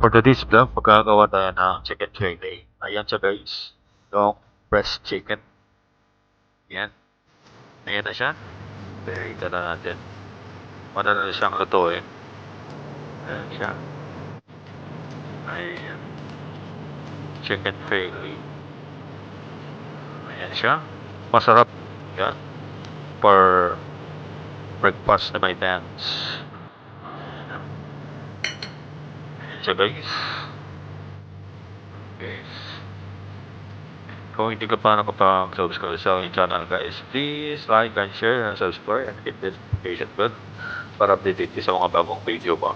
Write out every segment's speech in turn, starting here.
for today's vlog, magkagawa tayo ng chicken fillet. Ayan siya guys. Long breast chicken. Ayan. Ayan na siya. Ito na natin. Madali na siyang lutuin. Ayan siya. Ayan. Chicken fillet. Ayan siya. Masarap. Ayan. For breakfast na may dance. Ayan siya guys. Okay. Kung hindi ka pa nakapag-subscribe sa aking channel guys, please like and share and subscribe and hit the notification bell para updated sa mga bagong video ba.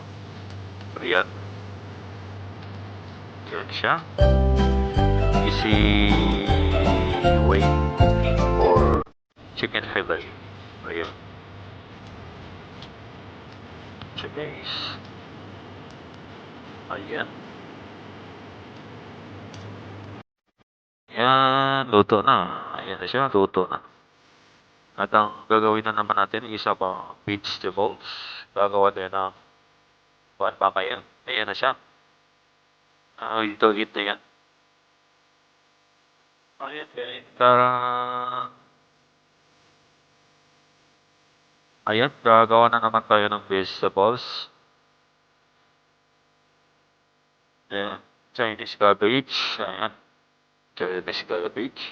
Ayan. Ayan siya. Easy way for chicken fillet. Ayan. So guys. Ayan. Ayan. Luto na. Ayan na siya. Luto na. At ang gagawin na naman natin, isa pa vegetables. Gagawa tayo ng buwan pa kayo. Ayan na siya. Ito yan. Ayan guys. Ayan, gagawa na naman tayo ng vegetables. Ayan, Chinese cabbage. Ayan, Chinese cabbage.